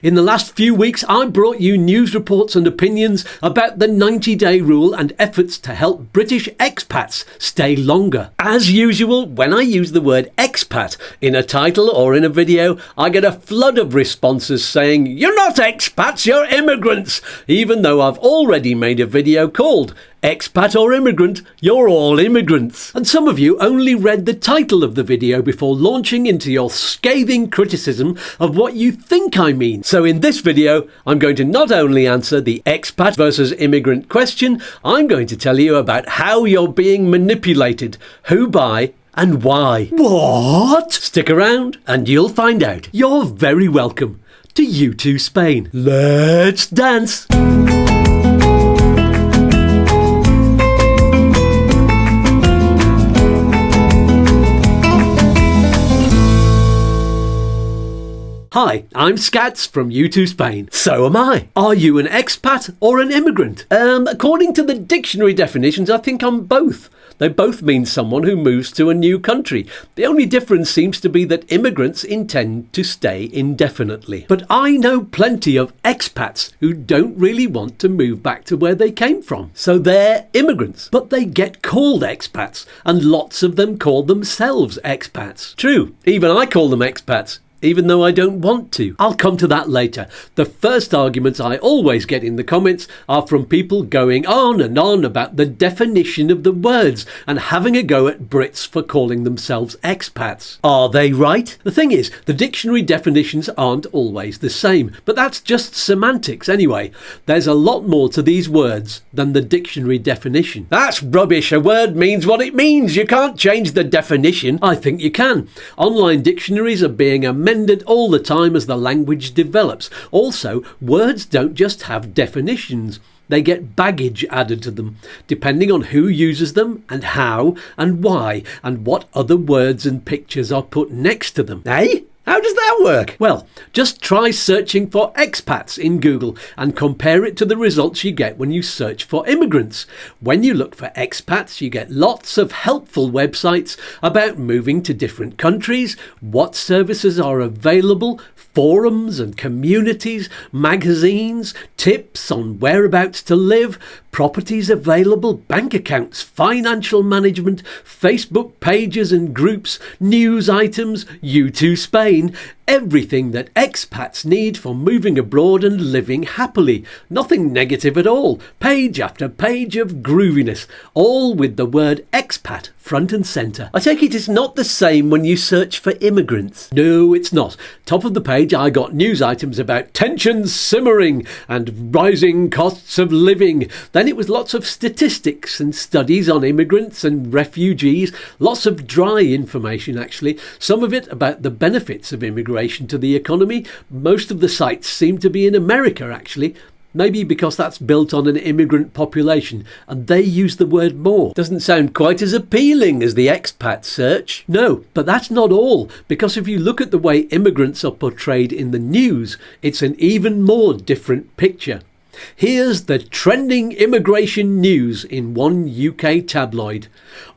In the last few weeks, I brought you news reports and opinions about the 90-day rule and efforts to help British expats stay longer. As usual, when I use the word expat in a title or in a video, I get a flood of responses saying, "You're not expats, you're immigrants," even though I've already made a video called Expat or Immigrant, You're All Immigrants. And some of you only read the title of the video before launching into your scathing criticism of what you think I mean. So in this video, I'm going to not only answer the expat versus immigrant question, I'm going to tell you about how you're being manipulated, who by, and why. What? Stick around and you'll find out. You're very welcome to YouTooSpain. Let's dance! Hi, I'm Skatz from YouTooSpain. So am I. Are you an expat or an immigrant? According to the dictionary definitions, I think I'm both. They both mean someone who moves to a new country. The only difference seems to be that immigrants intend to stay indefinitely. But I know plenty of expats who don't really want to move back to where they came from. So they're immigrants. But they get called expats, and lots of them call themselves expats. True, even I call them expats, even though I don't want to. I'll come to that later. The first arguments I always get in the comments are from people going on and on about the definition of the words and having a go at Brits for calling themselves expats. Are they right? The thing is, the dictionary definitions aren't always the same, but that's just semantics anyway. There's a lot more to these words than the dictionary definition. That's rubbish. A word means what it means. You can't change the definition. I think you can. Online dictionaries are being amended all the time as the language develops. Also, words don't just have definitions. They get baggage added to them, depending on who uses them and how and why and what other words and pictures are put next to them. Eh? How does that work? Well, just try searching for expats in Google and compare it to the results you get when you search for immigrants. When you look for expats, you get lots of helpful websites about moving to different countries, what services are available, forums and communities, magazines, tips on whereabouts to live, properties available, bank accounts, financial management, Facebook pages and groups, news items, YouTooSpain, everything that expats need for moving abroad and living happily. Nothing negative at all. Page after page of grooviness, all with the word expat front and centre. I take it it's not the same when you search for immigrants. No, it's not. Top of the page I got news items about tensions simmering and rising costs of living. Then it was lots of statistics and studies on immigrants and refugees. Lots of dry information actually. Some of it about the benefits of immigration to the economy. Most of the sites seem to be in America actually. Maybe because that's built on an immigrant population and they use the word more. Doesn't sound quite as appealing as the expat search. No, but that's not all, because if you look at the way immigrants are portrayed in the news, it's an even more different picture. Here's the trending immigration news in one UK tabloid.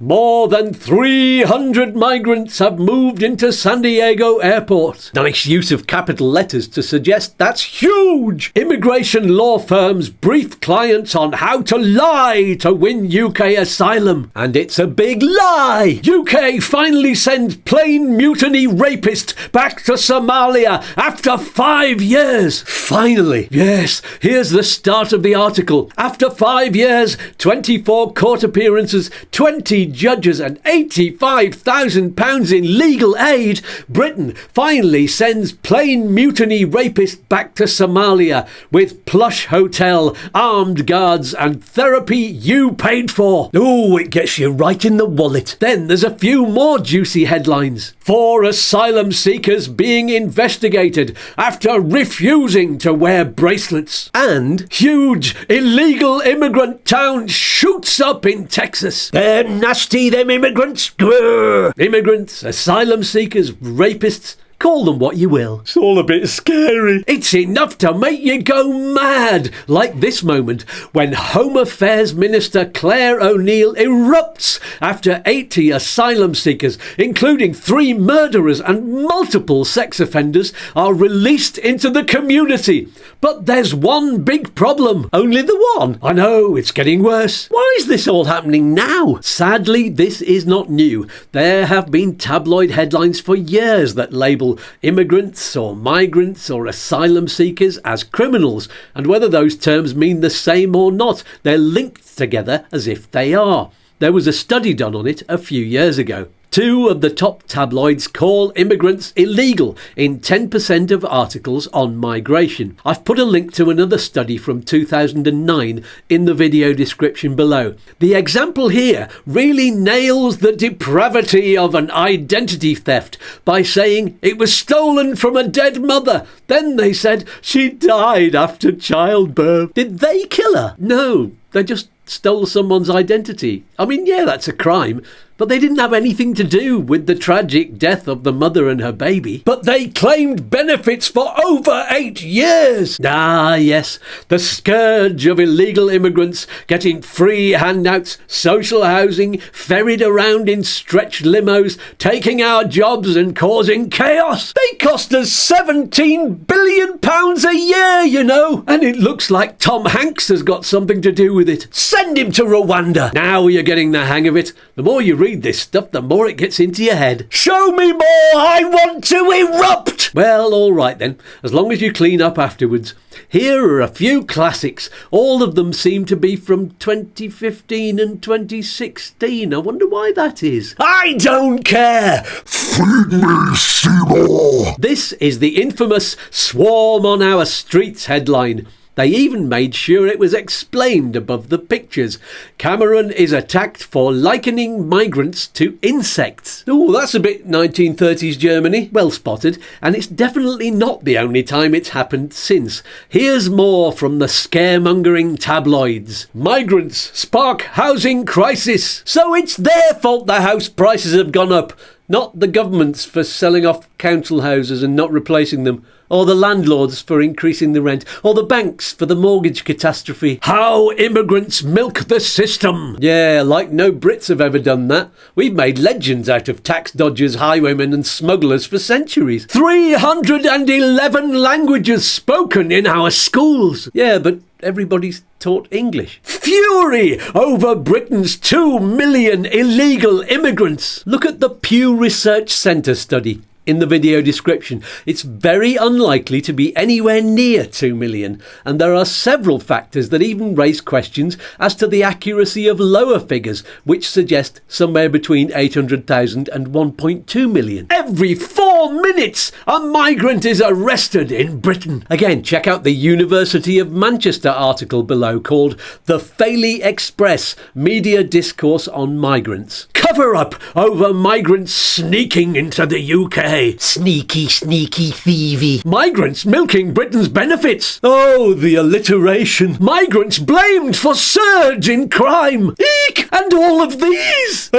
More than 300 migrants have moved into San Diego airport. Nice use of capital letters to suggest that's huge. Immigration law firms brief clients on how to lie to win UK asylum. And it's a big lie. UK finally sends plane mutiny rapist back to Somalia after 5 years. Finally. Yes, here's the start of the article. After 5 years, 24 court appearances, 20 judges and £85,000 in legal aid, Britain finally sends plane mutiny rapist back to Somalia with plush hotel, armed guards and therapy you paid for. Oh, it gets you right in the wallet. Then there's a few more juicy headlines. 4 asylum seekers being investigated after refusing to wear bracelets. And huge illegal immigrant town shoots up in Texas. They're nasty, them immigrants. Grrr. Immigrants, asylum seekers, rapists, Call them what you will. It's all a bit scary. It's enough to make you go mad, like this moment when Home Affairs Minister Claire O'Neill erupts after 80 asylum seekers, including 3 murderers and multiple sex offenders, are released into the community. But there's one big problem. Only the one. I know, it's getting worse. Why is this all happening now? Sadly, this is not new. There have been tabloid headlines for years that label immigrants or migrants or asylum seekers as criminals, and whether those terms mean the same or not, they're linked together as if they are. There was a study done on it a few years ago. 2 of the top tabloids call immigrants illegal in 10% of articles on migration. I've put a link to another study from 2009 in the video description below. The example here really nails the depravity of an identity theft by saying it was stolen from a dead mother. Then they said she died after childbirth. Did they kill her? No, they just stole someone's identity. I mean, yeah, that's a crime, but they didn't have anything to do with the tragic death of the mother and her baby. But they claimed benefits for over 8 years. Ah, yes, the scourge of illegal immigrants getting free handouts, social housing, ferried around in stretched limos, taking our jobs and causing chaos. They cost us £17 billion a year, you know. And it looks like Tom Hanks has got something to do with it. Send him to Rwanda. Now you're getting the hang of it. The more you read this stuff, the more it gets into your head. Show me more! I want to erupt! Well, all right then, as long as you clean up afterwards. Here are a few classics. All of them seem to be from 2015 and 2016. I wonder why that is. I don't care! Feed me, Seymour! This is the infamous "Swarm on Our Streets" headline. They even made sure it was explained above the pictures. Cameron is attacked for likening migrants to insects. Oh, that's a bit 1930s Germany. Well spotted. And it's definitely not the only time it's happened since. Here's more from the scaremongering tabloids. Migrants spark housing crisis. So it's their fault the house prices have gone up, not the government's for selling off council houses and not replacing them, or the landlords for increasing the rent, or the banks for the mortgage catastrophe. How immigrants milk the system. Yeah, like no Brits have ever done that. We've made legends out of tax dodgers, highwaymen and smugglers for centuries. 311 languages spoken in our schools. Yeah, but everybody's taught English. Fury over Britain's 2 million illegal immigrants. Look at the Pew Research Center study in the video description. It's very unlikely to be anywhere near 2 million, and there are several factors that even raise questions as to the accuracy of lower figures, which suggest somewhere between 800,000 and 1.2 million. Every 4 minutes, a migrant is arrested in Britain. Again, check out the University of Manchester article below called "The Faily Express: Media Discourse on Migrants." Cover up over migrants sneaking into the UK. Sneaky, sneaky, thievy. Migrants milking Britain's benefits. Oh, the alliteration. Migrants blamed for surge in crime. Eek! And all of these.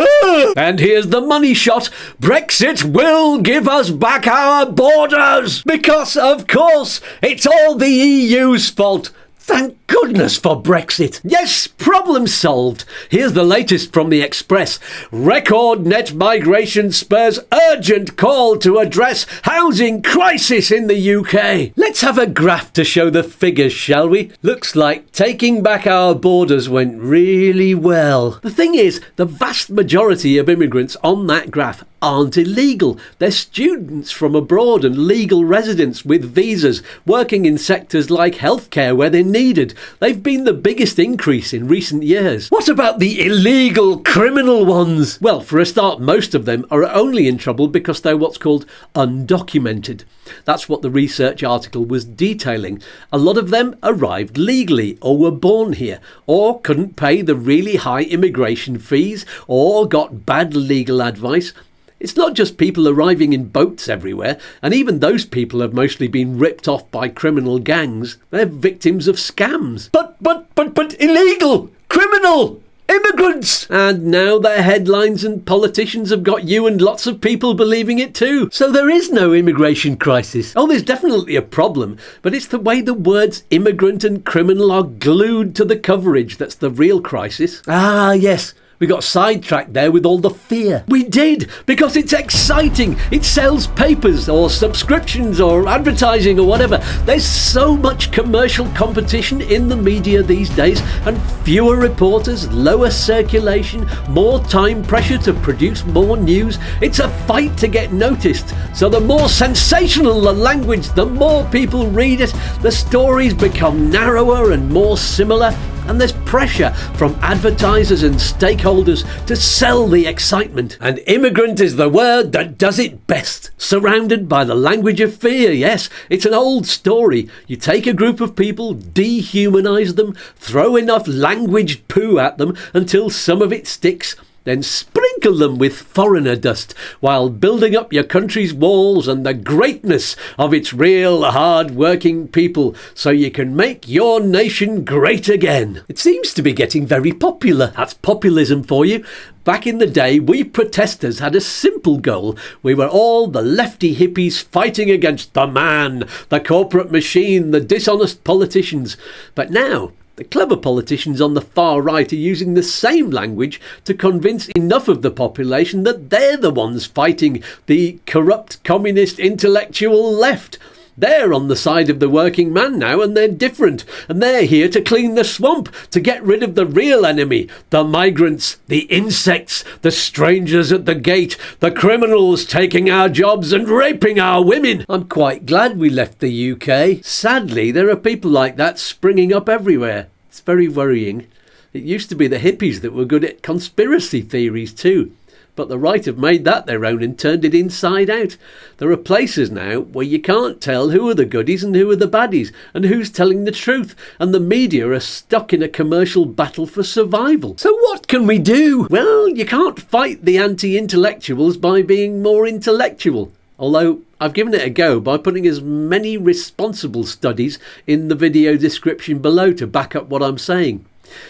And here's the money shot. Brexit will give us back our borders. Because, of course, it's all the EU's fault. Thank goodness for Brexit. Yes, problem solved. Here's the latest from the Express. Record net migration spurs urgent call to address housing crisis in the UK. Let's have a graph to show the figures, shall we? Looks like taking back our borders went really well. The thing is, the vast majority of immigrants on that graph aren't illegal. They're students from abroad and legal residents with visas, working in sectors like healthcare where they're needed. They've been the biggest increase in recent years. What about the illegal criminal ones? Well, for a start, most of them are only in trouble because they're what's called undocumented. That's what the research article was detailing. A lot of them arrived legally, or were born here, or couldn't pay the really high immigration fees, or got bad legal advice. It's not just people arriving in boats everywhere, and even those people have mostly been ripped off by criminal gangs. They're victims of scams. But illegal! Criminal! Immigrants! And now their headlines and politicians have got you and lots of people believing it too. So there is no immigration crisis. Oh, there's definitely a problem, but it's the way the words immigrant and criminal are glued to the coverage that's the real crisis. Ah, yes. We got sidetracked there with all the fear. We did, because it's exciting. It sells papers or subscriptions or advertising or whatever. There's so much commercial competition in the media these days, and fewer reporters, lower circulation, more time pressure to produce more news. It's a fight to get noticed. So the more sensational the language, the more people read it. The stories become narrower and more similar. And there's pressure from advertisers and stakeholders to sell the excitement. And immigrant is the word that does it best. Surrounded by the language of fear, yes. It's an old story. You take a group of people, dehumanize them, throw enough language poo at them until some of it sticks, then sprinkle them with foreigner dust while building up your country's walls and the greatness of its real hard-working people so you can make your nation great again. It seems to be getting very popular. That's populism for you. Back in the day, we protesters had a simple goal. We were all the lefty hippies fighting against the man, the corporate machine, the dishonest politicians. But now, the clever politicians on the far right are using the same language to convince enough of the population that they're the ones fighting the corrupt communist intellectual left. They're on the side of the working man now, and they're different. And they're here to clean the swamp, to get rid of the real enemy. The migrants, the insects, the strangers at the gate, the criminals taking our jobs and raping our women. I'm quite glad we left the UK. Sadly, there are people like that springing up everywhere. It's very worrying. It used to be the hippies that were good at conspiracy theories too. But the right have made that their own and turned it inside out. There are places now where you can't tell who are the goodies and who are the baddies, and who's telling the truth, and the media are stuck in a commercial battle for survival. So what can we do? Well, you can't fight the anti-intellectuals by being more intellectual. Although I've given it a go by putting as many responsible studies in the video description below to back up what I'm saying.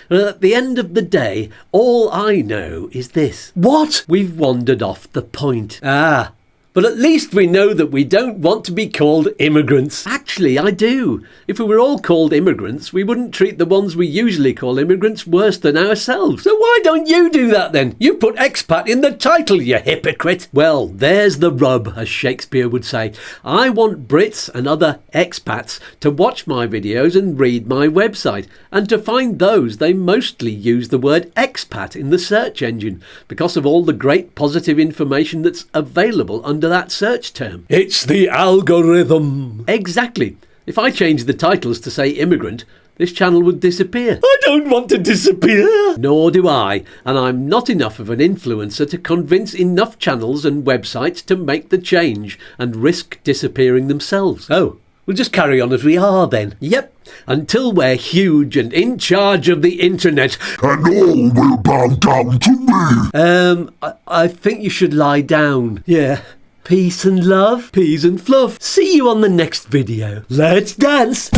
And at the end of the day, all I know is this. What? We've wandered off the point. But at least we know that we don't want to be called immigrants. Actually, I do. If we were all called immigrants, we wouldn't treat the ones we usually call immigrants worse than ourselves. So why don't you do that then? You put expat in the title, you hypocrite. Well, there's the rub, as Shakespeare would say. I want Brits and other expats to watch my videos and read my website. And to find those, they mostly use the word expat in the search engine because of all the great positive information that's available under that search term. It's the algorithm. Exactly. If I changed the titles to say immigrant, this channel would disappear. I don't want to disappear. Nor do I. And I'm not enough of an influencer to convince enough channels and websites to make the change and risk disappearing themselves. Oh, we'll just carry on as we are then. Yep. Until we're huge and in charge of the internet. And all will bow down to me. I think you should lie down. Yeah. Peace and love, peas and fluff. See you on the next video. Let's dance.